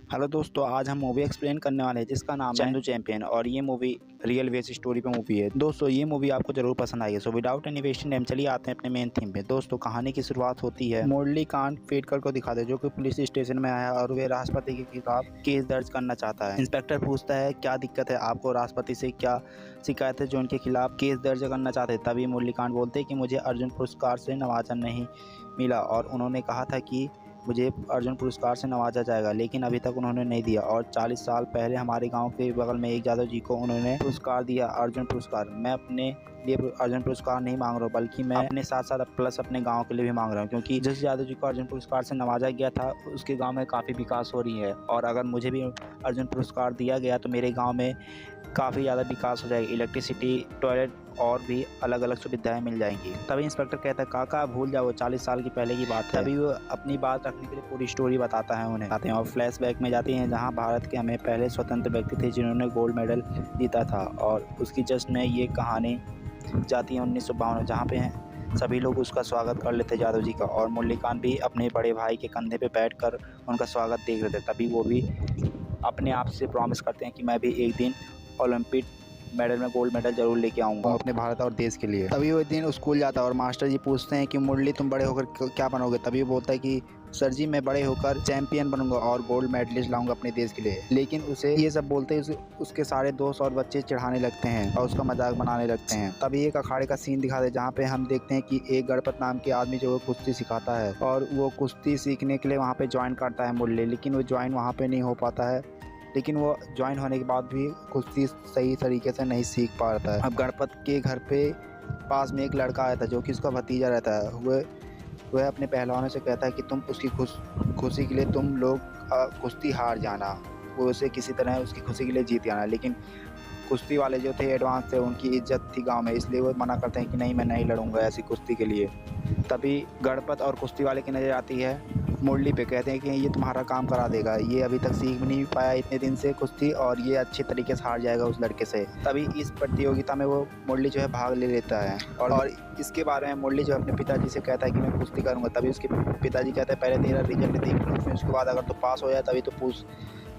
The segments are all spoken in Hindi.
हेलो दोस्तों, आज हम मूवी एक्सप्लेन करने वाले हैं जिसका नाम है चंदू चैंपियन और ये मूवी रियल बेस स्टोरी पे मूवी है। दोस्तों ये मूवी आपको जरूर पसंद आएगी। So without any wasting time चलिए आते हैं अपने मेन थीम पे। दोस्तों कहानी की शुरुआत होती है मुरली कांत पेटकर को दिखाते जो कि पुलिस स्टेशन में आया और वे राष्ट्रपति के खिलाफ केस दर्ज करना चाहता है। इंस्पेक्टर पूछता है क्या दिक्कत है आपको, राष्ट्रपति से क्या शिकायत है जो उनके खिलाफ केस दर्ज करना चाहते। तभी मुरली कांत बोलते कि मुझे अर्जुन पुरस्कार से नवाजा नहीं मिला और उन्होंने कहा था कि मुझे अर्जुन पुरस्कार से नवाजा जाएगा, लेकिन अभी तक उन्होंने नहीं दिया। और 40 साल पहले हमारे गांव के बगल में एक यादव जी को उन्होंने पुरस्कार दिया, अर्जुन पुरस्कार। मैं अपने लिए अर्जुन पुरस्कार नहीं मांग रहा हूँ, बल्कि मैं अपने साथ साथ प्लस अपने गांव के लिए भी मांग रहा हूँ, क्योंकि जिस यादव जी को अर्जुन पुरस्कार से नवाजा गया था उसके गाँव में काफ़ी विकास हो रही है। और अगर मुझे भी अर्जुन पुरस्कार दिया गया तो मेरे गाँव में काफ़ी ज़्यादा विकास हो जाएगी, इलेक्ट्रिसिटी, टॉयलेट और भी अलग अलग सुविधाएं मिल जाएंगी। तभी इंस्पेक्टर कहता है काका भूल जाओ, 40 साल की पहले की बात है। तभी वो अपनी बात रखने के लिए पूरी स्टोरी बताता है उन्हें। आते हैं और फ्लैशबैक में जाते हैं जहां भारत के हमें पहले स्वतंत्र व्यक्ति थे जिन्होंने गोल्ड मेडल जीता था, और उसकी जश्न में ये कहानी जाती है 1952 जहाँ पे सभी लोग उसका स्वागत कर लेते यादव जी का। और मुरली कांत भी अपने बड़े भाई के कंधे पे बैठकर उनका स्वागत देख रहे थे। तभी वो भी अपने आप से प्रॉमिस करते हैं कि मैं भी एक दिन ओलंपिक मेडल में गोल्ड मेडल जरूर लेके आऊँगा अपने भारत और देश के लिए। तभी वो एक दिन स्कूल जाता है और मास्टर जी पूछते हैं कि मुरली तुम बड़े होकर क्या बनोगे। तभी वो बोलता है कि सर जी मैं बड़े होकर चैंपियन बनूंगा और गोल्ड मेडलिस्ट लाऊंगा अपने देश के लिए। लेकिन उसे ये सब बोलते ही उसके सारे दोस्त और बच्चे चिढ़ाने लगते हैं और उसका मजाक बनाने लगते हैं। तभी एक अखाड़े का सीन दिखाते हैं जहाँ पे हम देखते हैं कि एक गणपत नाम के आदमी जो कुश्ती सिखाता है और वो कुश्ती सीखने के लिए वहाँ पे ज्वाइन करता है मुरली, लेकिन वो ज्वाइन वहाँ पे नहीं हो पाता है। लेकिन वो ज्वाइन होने के बाद भी कुश्ती सही तरीके से नहीं सीख पा रहा है। अब गणपत के घर पे पास में एक लड़का आया था जो कि उसका भतीजा रहता है। वह अपने पहलवानों से कहता है कि तुम उसकी खुशी के लिए तुम लोग कुश्ती हार जाना, वो उसे किसी तरह उसकी खुशी के लिए जीत जाना। लेकिन कुश्ती वाले जो थे एडवांस थे, उनकी इज्जत थी गांव में, इसलिए वो मना करते हैं कि नहीं मैं नहीं लड़ूंगा ऐसी कुश्ती के लिए। तभी गणपत और कुश्ती वाले की नज़र आती है मुरली पे, कहते हैं कि ये तुम्हारा काम करा देगा, ये अभी तक सीख भी नहीं पाया इतने दिन से कुश्ती और ये अच्छे तरीके से हार जाएगा उस लड़के से। तभी इस प्रतियोगिता में वो मुरली जो है भाग ले लेता है और इसके बारे में मुरली जो अपने पिताजी से कहता है कि मैं कुश्ती करूँगा। तभी उसके पिताजी कहते हैं पहले तेरा रिजल्ट देख लो, फिर उसके बाद अगर तो पास हो जाए तभी तो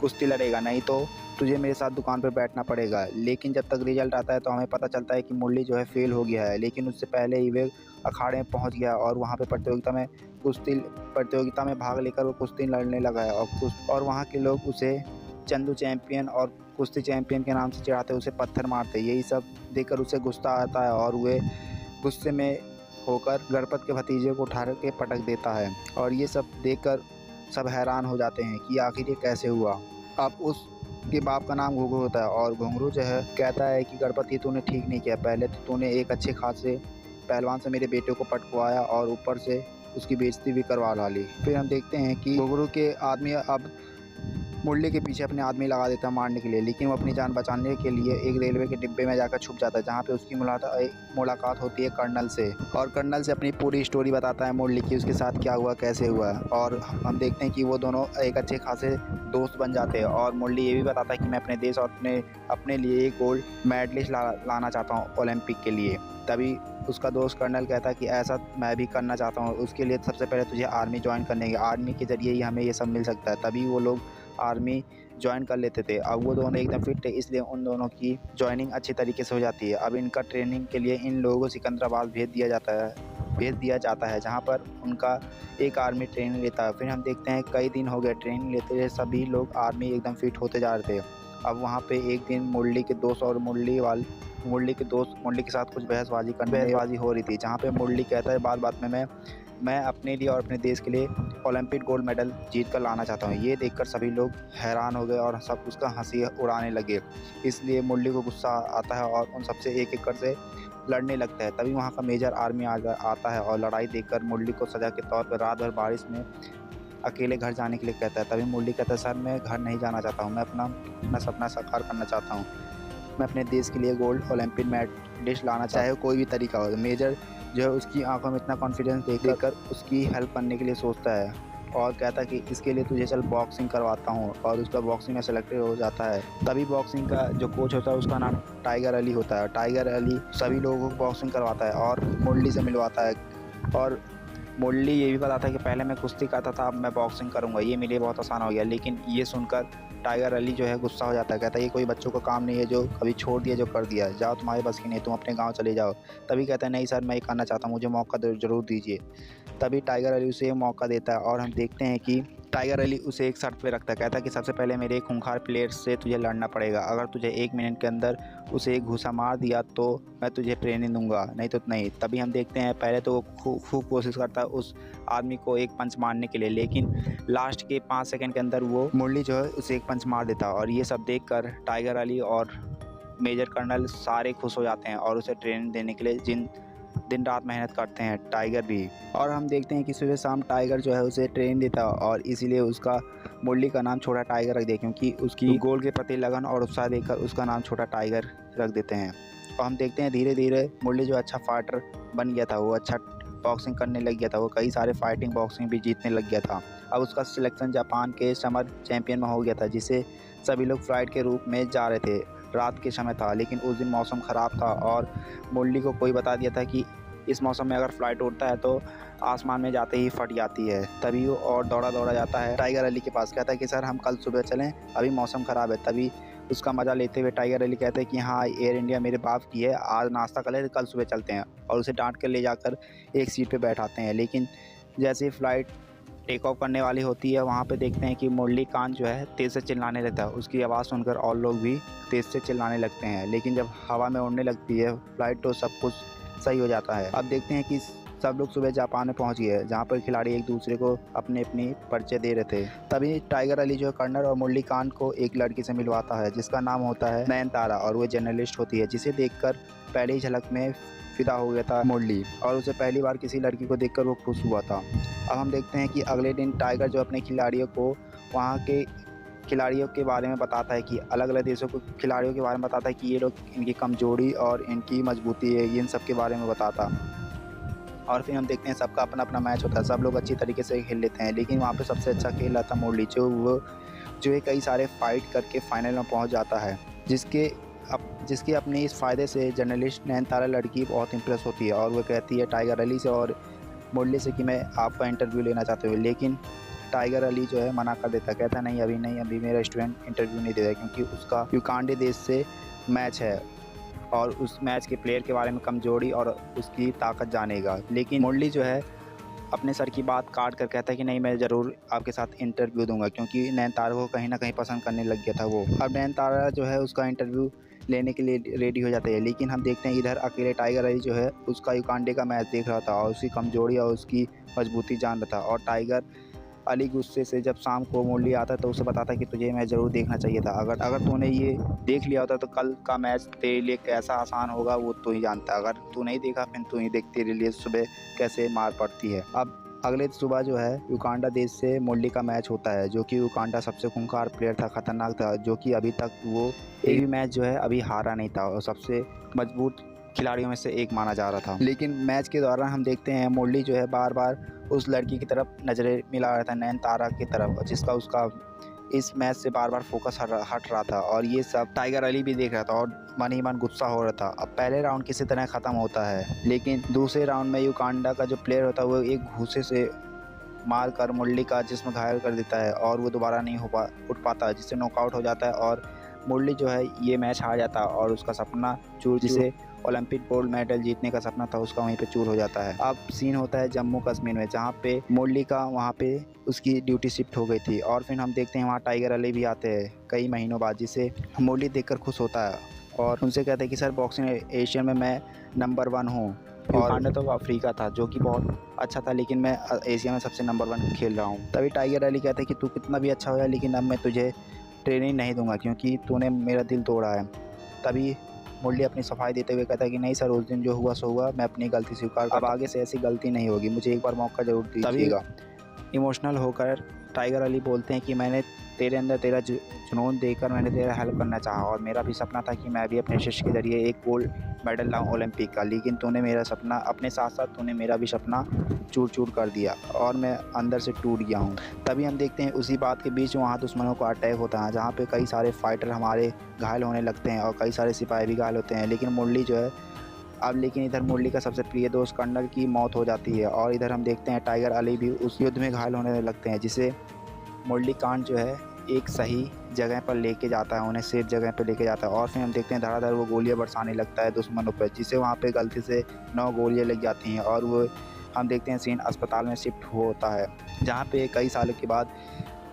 कुश्ती लड़ेगा, नहीं तो तुझे मेरे साथ दुकान पर बैठना पड़ेगा। लेकिन जब तक रिजल्ट आता है तो हमें पता चलता है कि मुरली जो है फेल हो गया है, लेकिन उससे पहले ही वे अखाड़े में पहुंच गया और वहां पे प्रतियोगिता में भाग लेकर वो कुश्ती लड़ने लगा है। और वहां के लोग उसे चंदू चैंपियन और कुश्ती चैंपियन के नाम से चिढ़ाते, उसे पत्थर मारते। यही सब देखकर उसे गुस्सा आता है और वे गुस्से में होकर गणपत के भतीजे को उठा के पटक देता है। और ये सब देखकर सब हैरान हो जाते हैं कि आखिर ये कैसे हुआ। अब उसके बाप का नाम घुंघरू होता है और घुंघरू जो है कहता है कि गणपति तूने ठीक नहीं किया, पहले तो तूने एक अच्छे खासे पहलवान से मेरे बेटे को पटकवाया और ऊपर से उसकी बेइज्जती भी करवा डाली। फिर हम देखते हैं कि घुंघरू के आदमी अब मुरली के पीछे अपने आदमी लगा देता है मारने के लिए, लेकिन वो अपनी जान बचाने के लिए एक रेलवे के डिब्बे में जाकर छुप जाता है जहाँ पे उसकी मुलाकात होती है कर्नल से। और कर्नल से अपनी पूरी स्टोरी बताता है मुरली की उसके साथ क्या हुआ कैसे हुआ। और हम देखते हैं कि वो दोनों एक अच्छे खासे दोस्त बन जाते हैं और मुरली ये भी बताता है कि मैं अपने देश और अपने लिए एक गोल्ड मेडलिस्ट लाना चाहता हूँ ओलंपिक के लिए। तभी उसका दोस्त कर्नल कहता है कि ऐसा मैं भी करना चाहता हूँ, उसके लिए सबसे पहले तुझे आर्मी ज्वाइन करने की, आर्मी के ज़रिए ही हमें ये सब मिल सकता है। तभी वो लोग आर्मी ज्वाइन कर लेते थे। अब वो दोनों एकदम फिट थे, इसलिए उन दोनों की ज्वाइनिंग अच्छी तरीके से हो जाती है। अब इनका ट्रेनिंग के लिए इन लोगों को सिकंदराबाद भेज दिया जाता है जहाँ पर उनका एक आर्मी ट्रेनिंग लेता है। फिर हम देखते हैं कई दिन हो गए ट्रेनिंग लेते हुए, सभी लोग आर्मी एकदम फिट होते जा रहे थे। अब वहाँ पे एक दिन मुरली के दोस्त और मुरली के साथ कुछ बहसबाजी हो रही थी, जहाँ पे मुरली कहता है बात में मैं अपने लिए और अपने देश के लिए ओलंपिक गोल्ड मेडल जीत कर लाना चाहता हूँ। ये देखकर सभी लोग हैरान हो गए और सब उसका हंसी उड़ाने लगे। इसलिए मुरली को गुस्सा आता है और उन सबसे एक कर से लड़ने लगता है। तभी वहाँ का मेजर आर्मी आता है और लड़ाई देखकर मुरली को सजा के तौर पर रात भर बारिश में अकेले घर जाने के लिए कहता है। तभी मुरली कहता है सर मैं घर नहीं जाना चाहता हूँ, मैं अपना सपना साकार करना चाहता हूँ, मैं अपने देश के लिए गोल्ड ओलंपिक मेडलिस्ट लाना चाहे कोई भी तरीका हो। मेजर जो है उसकी आंखों में इतना कॉन्फिडेंस देखकर उसकी हेल्प करने के लिए सोचता है और कहता है कि इसके लिए तुझे चल बॉक्सिंग करवाता हूँ, और उसका बॉक्सिंग में सेलेक्टेड हो जाता है। तभी बॉक्सिंग का जो कोच होता है उसका नाम टाइगर अली होता है। टाइगर अली सभी लोगों को बॉक्सिंग करवाता है और मुरली से मिलवाता है और मुरली ये भी बताता है कि पहले मैं कुश्ती करता था, अब मैं बॉक्सिंग करूंगा, ये मेरे लिए बहुत आसान हो गया। लेकिन ये सुनकर टाइगर अली जो है गुस्सा हो जाता है, कहता है ये कोई बच्चों का काम नहीं है, जो कभी छोड़ दिया जो कर दिया, जाओ तुम्हारे बस की नहीं, तुम अपने गाँव चले जाओ। तभी कहता है नहीं सर, मैं ये करना चाहता हूँ, मुझे मौका ज़रूर दीजिए। तभी टाइगर अली उसे मौका देता है और हम देखते हैं कि टाइगर अली उसे एक शर्त पे रखता है, कहता है कि सबसे पहले मेरे एक खूंखार प्लेयर से तुझे लड़ना पड़ेगा, अगर तुझे 1 मिनट के अंदर उसे एक घूसा मार दिया तो मैं तुझे ट्रेनिंग दूंगा, नहीं तो नहीं। तभी हम देखते हैं पहले तो वो खूब कोशिश करता है उस आदमी को एक पंच मारने के लिए, लेकिन लास्ट के 5 सेकंड के अंदर वो मुरली जो है उसे एक पंच मार देता है। और ये सब देख कर टाइगर अली और मेजर कर्नल सारे खुश हो जाते हैं और उसे ट्रेनिंग देने के लिए दिन रात मेहनत करते हैं, टाइगर भी। और हम देखते हैं कि सुबह शाम टाइगर जो है उसे ट्रेनिंग देता है और इसीलिए उसका मुरली का नाम छोटा टाइगर रख दिया, क्योंकि उसकी गोल के प्रति लगन और उत्साह देखकर उसका नाम छोटा टाइगर रख देते हैं। और हम देखते हैं धीरे धीरे मुरली जो अच्छा फाइटर बन गया था, वो अच्छा बॉक्सिंग करने लग गया था, वो कई सारे फाइटिंग बॉक्सिंग भी जीतने लग गया था। अब उसका सिलेक्शन जापान के समर चैंपियन में हो गया था, जिसे सभी लोग फ्लाइट के रूप में जा रहे थे। रात के समय था, लेकिन उस दिन मौसम ख़राब था और मुरली को कोई बता दिया था कि इस मौसम में अगर फ्लाइट उड़ता है तो आसमान में जाते ही फट जाती है। तभी वो और दौड़ा जाता है टाइगर अली के पास, कहता है कि सर हम कल सुबह चलें, अभी मौसम ख़राब है। तभी उसका मज़ा लेते हुए टाइगर अली कहते हैं कि हाँ, एयर इंडिया मेरे बाप की है, आज नाश्ता कर ले, कल सुबह चलते हैं। और उसे डांट कर ले जाकर एक सीट पे बैठाते हैं। लेकिन जैसे ही फ़्लाइट टेक ऑफ करने वाली होती है, वहाँ पे देखते हैं कि मुरली कान जो है तेज़ से चिल्लाने लगता है। उसकी आवाज़ सुनकर और लोग भी तेज़ से चिल्लाने लगते हैं। लेकिन जब हवा में उड़ने लगती है फ़्लाइट तो सब कुछ सही हो जाता है। अब देखते हैं कि सब लोग सुबह जापान में पहुंच गए, जहां पर खिलाड़ी एक दूसरे को अपने परिचय दे रहे थे। तभी टाइगर अली जो है कर्नल और मुरली कान को एक लड़की से मिलवाता है, जिसका नाम होता है नयनतारा, और वो जर्नलिस्ट होती है, जिसे देखकर पहली झलक में फिदा हो गया था मुरली, और उसे पहली बार किसी लड़की को देखकर वो खुश हुआ था। अब हम देखते हैं कि अगले दिन टाइगर जो अपने खिलाड़ियों को वहाँ के खिलाड़ियों के बारे में बताता है, कि अलग अलग देशों के खिलाड़ियों के बारे में बताता है कि ये लोग इनकी कमजोरी और इनकी मजबूती है, इन सब के बारे में बताता। और फिर हम देखते हैं सबका अपना अपना मैच होता है, सब लोग अच्छी तरीके से खेल लेते हैं, लेकिन वहाँ पे सबसे अच्छा खेल रहा था मुरली, जो है कई सारे फाइट करके फाइनल में पहुँच जाता है, जिसके अपने इस फ़ायदे से जर्नलिस्ट नयनतारा लड़की बहुत इंप्रेस होती है और वो कहती है टाइगर अली से और मुरली से कि मैं आपका इंटरव्यू लेना चाहती हूँ। लेकिन टाइगर अली जो है मना कर देता, कहता नहीं, अभी मेरा स्टूडेंट इंटरव्यू नहीं देता, क्योंकि उसका युगांडा देश से मैच है और उस मैच के प्लेयर के बारे में कमजोरी और उसकी ताकत जानेगा। लेकिन मुरली जो है अपने सर की बात काट कर कहता है कि नहीं, मैं ज़रूर आपके साथ इंटरव्यू दूंगा, क्योंकि नयनतारा को कहीं ना कहीं पसंद करने लग गया था वो। अब नयनतारा जो है उसका इंटरव्यू लेने के लिए रेडी हो जाते हैं। लेकिन हम देखते हैं इधर अकेले टाइगर अली जो है उसका युगांडा का मैच देख रहा था और उसकी कमजोरी और उसकी मजबूती जान रहा था। और टाइगर अली गुस्से से जब शाम को मुरली आता तो उसे बताता कि तुझे मैच ज़रूर देखना चाहिए था, अगर तूने ये देख लिया होता तो कल का मैच तेरे लिए कैसा आसान होगा वो तू ही जानता, अगर तू नहीं देखा फिर तू ही देख, तेरे लिए सुबह कैसे मार पड़ती है। अब अगले सुबह जो है युगांडा देश से मुरली का मैच होता है, जो कि युगांडा सबसे खूंखार प्लेयर था, खतरनाक था, जो कि अभी तक वो एक भी मैच जो है अभी हारा नहीं था और सबसे मजबूत खिलाड़ियों में से एक माना जा रहा था। लेकिन मैच के दौरान हम देखते हैं मुरली जो है बार बार उस लड़की की तरफ नज़रें मिला रहा था, नयनतारा की तरफ, जिसका उसका इस मैच से बार बार फोकस हट रहा था। और ये सब टाइगर अली भी देख रहा था और मन ही मन गुस्सा हो रहा था। अब पहले राउंड किसी तरह ख़त्म होता है, लेकिन दूसरे राउंड में युगांडा का जो प्लेयर होता है वो एक घूसे से मार कर मुरली का जिस्म घायल कर देता है और वो दोबारा नहीं उठ पाता, जिससे नॉकआउट हो जाता है और मुरली जो है ये मैच हार जाता है और उसका सपना जिसे ओलंपिक गोल्ड मेडल जीतने का सपना था उसका वहीं पे चूर हो जाता है। अब सीन होता है जम्मू कश्मीर में, जहाँ पे मुरली का वहाँ पे उसकी ड्यूटी शिफ्ट हो गई थी। और फिर हम देखते हैं वहाँ टाइगर अली भी आते हैं कई महीनों बाद, जिसे मुरली देखकर खुश होता है और उनसे कहते हैं कि सर बॉक्सिंग एशिया में मैं नंबर 1 हूँ। युगांडा तो अफ्रीका था जो कि बहुत अच्छा था, लेकिन मैं एशिया में सबसे नंबर 1 खेल रहा हूँ। तभी टाइगर अली कहते हैं कि तू कितना भी अच्छा हो जाए, लेकिन अब मैं तुझे ट्रेनिंग नहीं दूंगा, क्योंकि तूने मेरा दिल तोड़ा है। तभी मुरली अपनी सफाई देते हुए कहता है कि नहीं सर, उस दिन जो हुआ सो हुआ, मैं अपनी गलती स्वीकार कर, अब आगे से ऐसी गलती नहीं होगी, मुझे एक बार मौका ज़रूर दीजिएगा। इमोशनल होकर टाइगर अली बोलते हैं कि मैंने तेरे अंदर तेरा जुनून देखकर मैंने तेरा हेल्प करना चाहा और मेरा भी सपना था कि मैं भी अपने शिष्य के ज़रिए एक गोल्ड मेडल लाऊं ओलंपिक का, लेकिन तूने मेरा सपना अपने साथ साथ तूने मेरा भी सपना चूर चूर कर दिया और मैं अंदर से टूट गया हूँ। तभी हम देखते हैं उसी बात के बीच वहाँ दुश्मनों का अटैक होता है, जहाँ पे कई सारे फाइटर हमारे घायल होने लगते हैं और कई सारे सिपाही भी घायल होते हैं। लेकिन मुरली जो है अब लेकिन इधर मुरली का सबसे प्रिय दोस्त कर्नल की मौत हो जाती है और इधर हम देखते हैं टाइगर अली भी उस युद्ध में घायल होने लगते हैं, जिसे मुरली कांड जो है एक सही जगह पर लेके जाता है, उन्हें सेफ जगह पर लेके जाता है। और फिर हम देखते हैं धड़ाधड़ वो गोलियां बरसाने लगता है दुश्मनों पर, जिसे वहाँ पे गलती से 9 गोलियां लग जाती हैं और वो हम देखते हैं सीन अस्पताल में शिफ्ट होता है, जहाँ पे कई सालों के बाद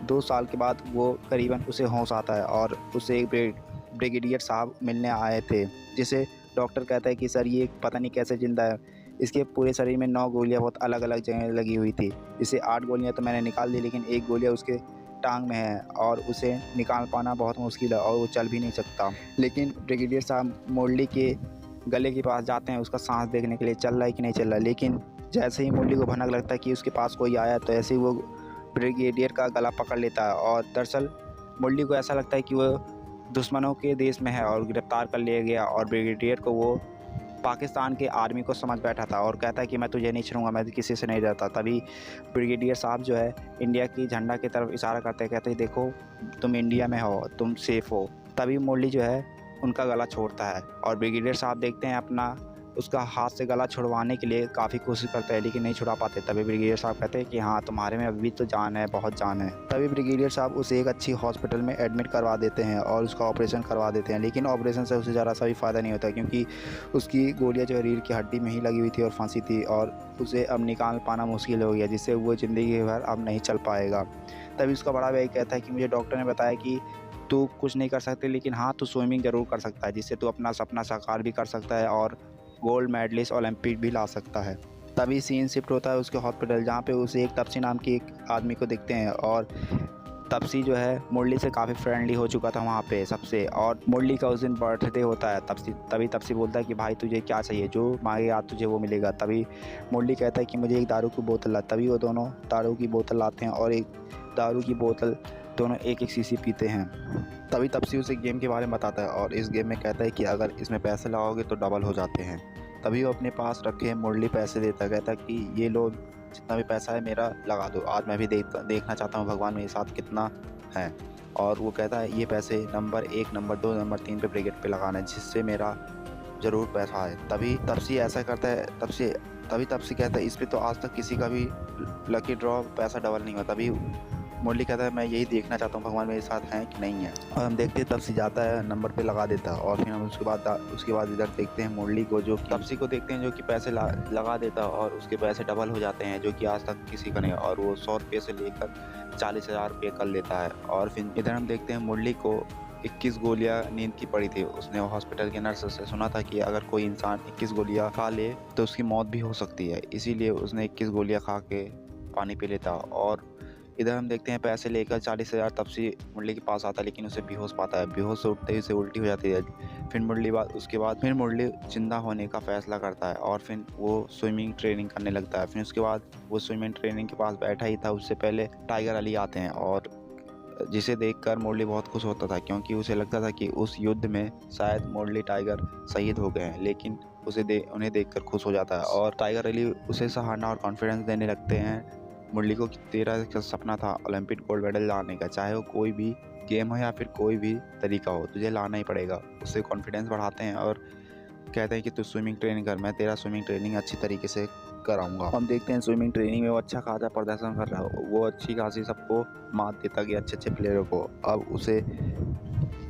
2 साल के बाद वो करीबन उसे होश आता है और उसे एक ब्रिगेडियर साहब मिलने आए थे, जिसे डॉक्टर कहता है कि सर ये पता नहीं कैसे ज़िंदा है, इसके पूरे शरीर में 9 गोलियां बहुत अलग अलग जगह लगी हुई थी। इसे 8 गोलियां तो मैंने निकाल दी, लेकिन एक गोलियां उसके टांग में है और उसे निकाल पाना बहुत मुश्किल है और वो चल भी नहीं सकता। लेकिन ब्रिगेडियर साहब मुरली के गले के पास जाते हैं उसका सांस देखने के लिए, चल रहा है कि नहीं चल रहा है। लेकिन जैसे ही मुरली को भनक लगता है कि उसके पास कोई आया, तो ऐसे ही वो ब्रिगेडियर का गला पकड़ लेता है और दरअसल मुरली को ऐसा लगता है कि वो दुश्मनों के देश में है और गिरफ्तार कर लिया गया। और ब्रिगेडियर को वो पाकिस्तान के आर्मी को समझ बैठा था और कहता है कि मैं तुझे नहीं छोड़ूंगा, मैं किसी से नहीं डरता। तभी ब्रिगेडियर साहब जो है इंडिया की झंडा की तरफ इशारा करते हैं, कहते हैं देखो तुम इंडिया में हो, तुम सेफ़ हो। तभी मुरली जो है उनका गला छोड़ता है और ब्रिगेडियर साहब देखते हैं अपना उसका हाथ से गला छुड़वाने के लिए काफ़ी कोशिश करते हैं, लेकिन नहीं छुड़ा पाते। तभी ब्रिगेडियर साहब कहते हैं कि हाँ तुम्हारे में अभी तो जान है, बहुत जान है। तभी ब्रिगेडियर साहब उसे एक अच्छी हॉस्पिटल में एडमिट करवा देते हैं और उसका ऑपरेशन करवा देते हैं, लेकिन ऑपरेशन से उसे ज़रा सा भी फ़ायदा नहीं होता, क्योंकि उसकी गोलियाँ जो रीढ़ की हड्डी में ही लगी हुई थी और फंसी थी और उसे अब निकाल पाना मुश्किल हो गया, जिससे वो ज़िंदगी भर अब नहीं चल पाएगा। तभी उसका बड़ा भाई कहता है कि मुझे डॉक्टर ने बताया कि तू कुछ नहीं कर सकते, लेकिन हाँ तू स्विमिंग ज़रूर कर सकता है, जिससे तू अपना सपना साकार भी कर सकता है और गोल्ड मेडलिस्ट ओलंपिक भी ला सकता है। तभी सीन शिफ्ट होता है उसके हॉस्पिटल, जहाँ पे उसे एक तपसी नाम की एक आदमी को दिखते हैं और तपसी जो है मुरली से काफ़ी फ्रेंडली हो चुका था वहाँ पे सबसे। और मुरली का उस दिन बर्थडे होता है। तभी तपसी बोलता है कि भाई तुझे क्या चाहिए, जो मांगेगा तुझे वो मिलेगा। तभी मुरली कहता है कि मुझे एक दारू की बोतल ला। तभी वो दोनों दारू की बोतल लाते हैं और एक दारू की बोतल दोनों एक एक शीशी पीते हैं। तभी तपसी उसे गेम के बारे में बताता है और इस गेम में कहता है कि अगर इसमें पैसे लगाओगे तो डबल हो जाते हैं। तभी वो अपने पास रखे मुरली पैसे देता है, कहता है कि ये लो जितना भी पैसा है मेरा लगा दो, आज मैं भी देखना चाहता हूँ भगवान मेरे साथ कितना है। और वो कहता है ये पैसे नंबर 1, नंबर 2, नंबर 3 पे ब्रिगेड पे लगाना है, जिससे मेरा ज़रूर पैसा है। तभी तपसी ऐसा करता है, तभी तपसी कहता है इस पर तो आज तक किसी का भी लकी ड्रॉ पैसा डबल नहीं हुआ। तभी मुरली कहता है मैं यही देखना चाहता हूँ भगवान मेरे साथ हैं कि नहीं है। और हम देखते हैं तपसी जाता है नंबर पे लगा देता है और फिर हम उसके बाद इधर देखते हैं मुरली को, जो तपसी को देखते हैं जो कि पैसे लगा देता है और उसके पैसे डबल हो जाते हैं, जो कि आज तक किसी का नहीं। और वो 100 रुपये से लेकर 40,000 रुपये कर लेता है। और फिर इधर हम देखते हैं मुरली को 21 गोलियां नींद की पड़ी थी। उसने हॉस्पिटल के नर्स से सुना था कि अगर कोई इंसान 21 गोलियां खा ले तो उसकी मौत भी हो सकती है, इसीलिए उसने 21 गोलियां खा के पानी पी लेता। और इधर हम देखते हैं पैसे लेकर 40,000 तपसी मुरली के पास आता है, लेकिन उसे बेहोश पाता है। बेहोश से उठते ही उसे उल्टी हो जाती है। फिर मुरली जिंदा होने का फैसला करता है और फिर वो स्विमिंग ट्रेनिंग करने लगता है। फिर उसके बाद वो स्विमिंग ट्रेनिंग के पास बैठा ही था, उससे पहले टाइगर अली आते हैं और जिसे देखकर मुरली बहुत खुश होता था, क्योंकि उसे लगता था कि उस युद्ध में शायद मुरली टाइगर शहीद हो गए हैं, लेकिन उन्हें देखकर खुश हो जाता है। और टाइगर अली उसे सहारा और कॉन्फिडेंस देने लगते हैं मुरली को कि तेरा सपना था ओलंपिक गोल्ड मेडल लाने का, चाहे वो कोई भी गेम हो या फिर कोई भी तरीका हो, तुझे लाना ही पड़ेगा। उससे कॉन्फिडेंस बढ़ाते हैं और कहते हैं कि तू स्विमिंग ट्रेनिंग कर, मैं तेरा स्विमिंग ट्रेनिंग अच्छी तरीके से कराऊंगा। हम देखते हैं स्विमिंग ट्रेनिंग में वो अच्छा खासा प्रदर्शन कर रहा है, वो अच्छी खासी सबको मात देता कि अच्छे प्लेयरों को। अब उसे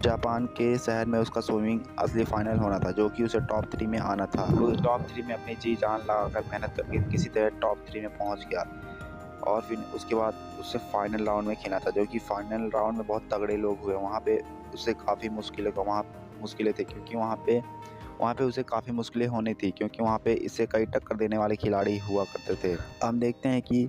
जापान के शहर में उसका स्विमिंग असली फाइनल होना था, जो कि उसे टॉप 3 में आना था। वो टॉप 3 में अपनी जी जान लगाकर मेहनत करके किसी तरह टॉप 3 में पहुंच गया। और फिर उसके बाद उससे फाइनल राउंड में खेला था, जो कि फाइनल राउंड में बहुत तगड़े लोग हुए। वहाँ पे उससे काफ़ी मुश्किलें थी, क्योंकि वहाँ पे उसे काफ़ी मुश्किलें होनी थी, क्योंकि वहाँ पे इससे कई टक्कर देने वाले खिलाड़ी हुआ करते थे। हम देखते हैं कि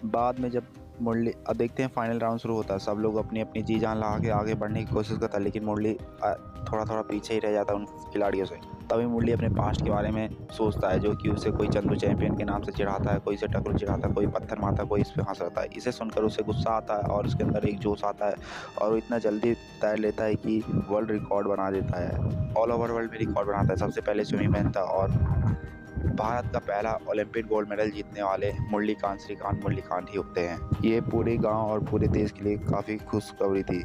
बाद में जब अब देखते हैं फाइनल राउंड शुरू होता है, सब लोग अपनी अपनी जी जान लगा के आगे बढ़ने की कोशिश करता है, लेकिन मुरली थोड़ा पीछे ही रह जाता है उन खिलाड़ियों से। तभी मुरली अपने पास्ट के बारे में सोचता है, जो कि उसे कोई चंदू चैंपियन के नाम से चिढ़ाता है, कोई इसे टकलू चिढ़ाता है, कोई पत्थर मारता है, कोई इस पर हंस रहता है। इसे सुनकर उसे गुस्सा आता है और उसके अंदर एक जोश आता है और वो इतना जल्दी तैर लेता है कि वर्ल्ड रिकॉर्ड बना देता है, ऑल ओवर वर्ल्ड में रिकॉर्ड बनाता है। सबसे पहले स्विमिंग मैन था और भारत का पहला ओलंपिक गोल्ड मेडल जीतने वाले श्रीकांत मुरली कांत ही होते हैं। ये पूरे गांव और पूरे देश के लिए काफ़ी खुशखबरी थी।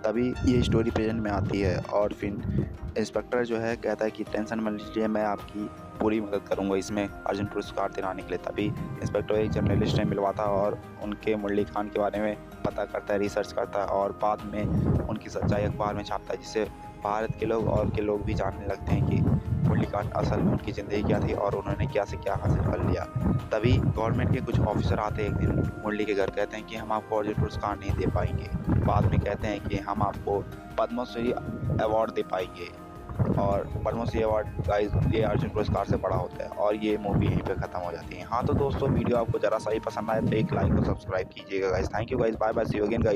तभी ये स्टोरी प्रेजेंट में आती है और फिर इंस्पेक्टर जो है कहता है कि टेंशन मत लीजिए, मैं आपकी पूरी मदद करूंगा इसमें अर्जुन पुरस्कार दिलाने के लिए। तभी इंस्पेक्टर एक जर्नलिस्ट से मिलवाता है और उनके मुरली खान के बारे में पता करता है, रिसर्च करता है और बाद में उनकी सच्चाई अखबार में छापता है, जिससे भारत के लोग और के लोग भी जानने लगते हैं कि मुरली खान असल में उनकी ज़िंदगी क्या थी और उन्होंने क्या से क्या हासिल कर लिया। तभी गवर्नमेंट के कुछ ऑफिसर आते हैं एक दिन मुरली के घर, कहते हैं कि हम आपको अर्जुन पुरस्कार नहीं दे पाएंगे। बाद में कहते हैं कि हम आपको पद्मश्री अवार्ड दे पाएंगे, और पद्मश्री अवार्ड गाइस ये अर्जुन पुरस्कार से बड़ा होता है। और ये मूवी यहीं पे ख़त्म हो जाती है। हाँ तो दोस्तों वीडियो आपको ज़रा सा ही पसंद आए तो एक लाइक और सब्सक्राइब कीजिएगा guys. Thank you guys, bye bye, see you again guys.